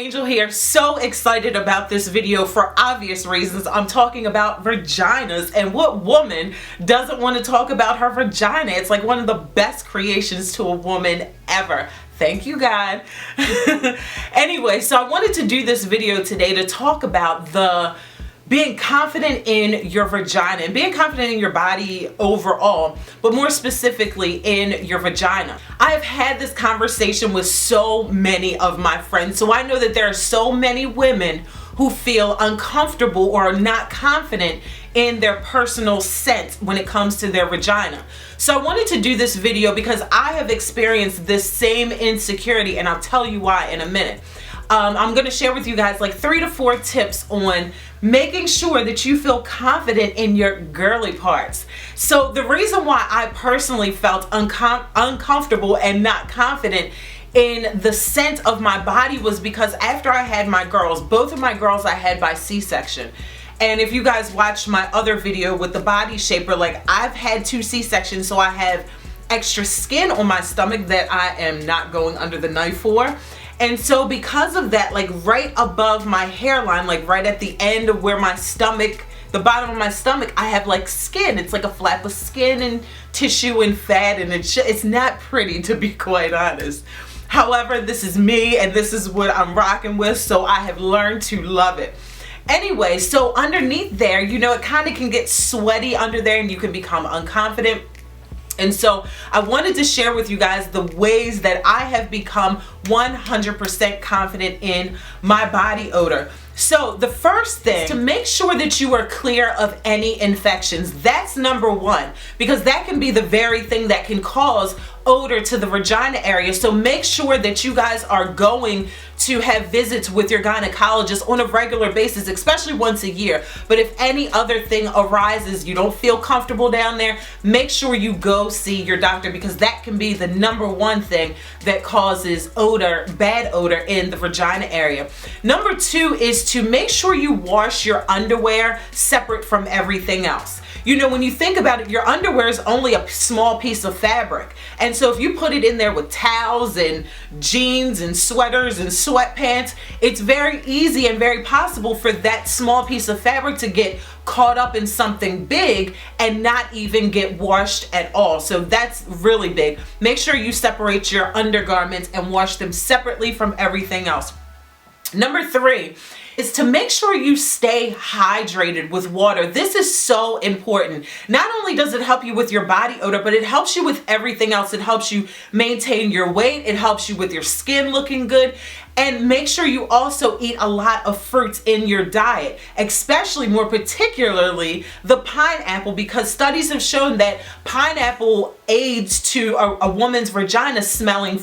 Angel here. So excited about this video for obvious reasons. I'm talking about vaginas, and what woman doesn't want to talk about her vagina? It's like one of the best creations to a woman ever. Thank you, God. Anyway, so I wanted to do this video today to talk about being confident in your vagina and being confident in your body overall, but more specifically in your vagina. I have had this conversation with so many of my friends, so I know that there are so many women who feel uncomfortable or are not confident in their personal scent when it comes to their vagina. So I wanted to do this video because I have experienced this same insecurity, and I'll tell you why in a minute. I'm going to share with you guys like 3 to 4 tips on making sure that you feel confident in your girly parts. So the reason why I personally felt uncomfortable and not confident in the scent of my body was because after I had my girls, both of my girls I had by C-section. And if you guys watched my other video with the body shaper, like I've had 2 C-sections, so I have extra skin on my stomach that I am not going under the knife for. And so because of that, like right above my hairline, like right at the end of where my stomach, the bottom of my stomach, I have like skin. It's like a flap of skin and tissue and fat, and it's not pretty, to be quite honest. However, this is me and this is what I'm rocking with, so I have learned to love it. Anyway, so underneath there, you know, it kind of can get sweaty under there and you can become unconfident. And so I wanted to share with you guys the ways that I have become 100% confident in my body odor. So the first thing is to make sure that you are clear of any infections. That's number one, because that can be the very thing that can cause odor to the vagina area. So make sure that you guys are going to have visits with your gynecologist on a regular basis, especially once a year. But if any other thing arises, you don't feel comfortable down there, make sure you go see your doctor, because that can be the number one thing that causes odor, bad odor in the vagina area. Number 2 is to make sure you wash your underwear separate from everything else. You know, when you think about it, your underwear is only a small piece of fabric. And so if you put it in there with towels and jeans and sweaters and sweatpants, it's very easy and very possible for that small piece of fabric to get caught up in something big and not even get washed at all. So that's really big. Make sure you separate your undergarments and wash them separately from everything else. Number 3 is to make sure you stay hydrated with water. This is so important. Not only does it help you with your body odor, but it helps you with everything else. It helps you maintain your weight. It helps you with your skin looking good. And make sure you also eat a lot of fruits in your diet, especially more particularly the pineapple, because studies have shown that pineapple aids to a woman's vagina smelling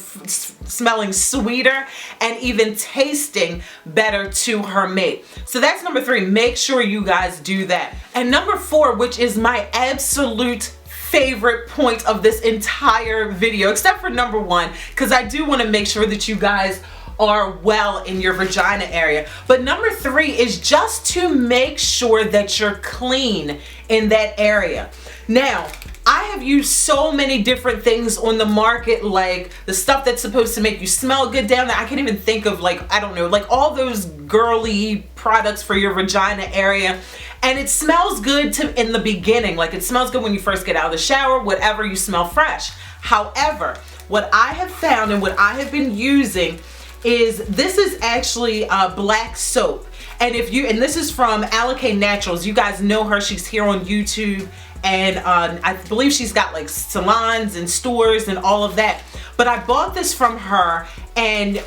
sweeter and even tasting better to her mate. So that's number 3. Make sure you guys do that. And number 4, which is my absolute favorite point of this entire video, except for number 1, because I do want to make sure that you guys are well in your vagina area. But number 3 is just to make sure that you're clean in that area. Now, I have used so many different things on the market, like the stuff that's supposed to make you smell good down there. I can't even think of, like, I don't know, like all those girly products for your vagina area. And it smells good in the beginning. Like, it smells good when you first get out of the shower, whatever, you smell fresh. However, what I have found and what I have been using is, this is actually black soap. And this is from Alake Naturals. You guys know her. She's here on YouTube. And I believe she's got like salons and stores and all of that. But I bought this from her and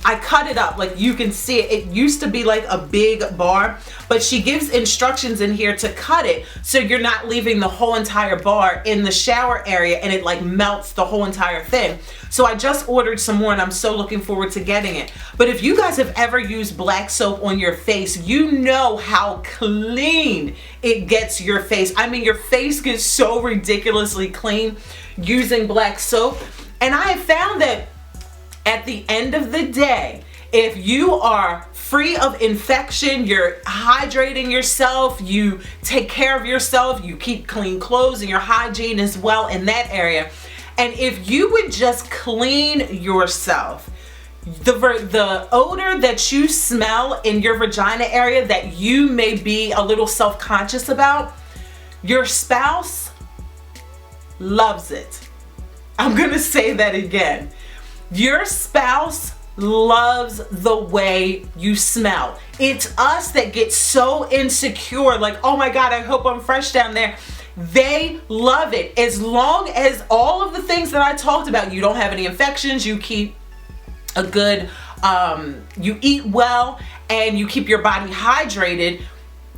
I cut it up. Like, you can see it. It used to be like a big bar, but she gives instructions in here to cut it so you're not leaving the whole entire bar in the shower area, and it like melts the whole entire thing. So I just ordered some more and I'm so looking forward to getting it. But if you guys have ever used black soap on your face, you know how clean it gets your face. I mean, your face gets so ridiculously clean using black soap. And I have found that at the end of the day, if you are free of infection, you're hydrating yourself, you take care of yourself, you keep clean clothes and your hygiene as well in that area. And if you would just clean yourself, the odor that you smell in your vagina area that you may be a little self-conscious about, your spouse loves it. I'm gonna say that again. Your spouse loves the way you smell. It's us that get so insecure, like, oh my God, I hope I'm fresh down there. They love it. As long as all of the things that I talked about, you don't have any infections, you keep a good, you eat well, and you keep your body hydrated,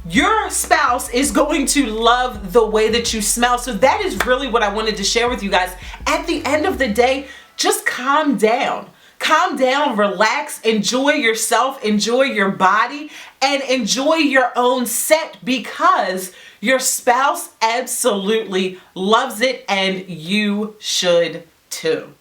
your spouse is going to love the way that you smell. So that is really what I wanted to share with you guys. At the end of the day, just calm down. Calm down, relax, enjoy yourself, enjoy your body, and enjoy your own set, because your spouse absolutely loves it and you should too.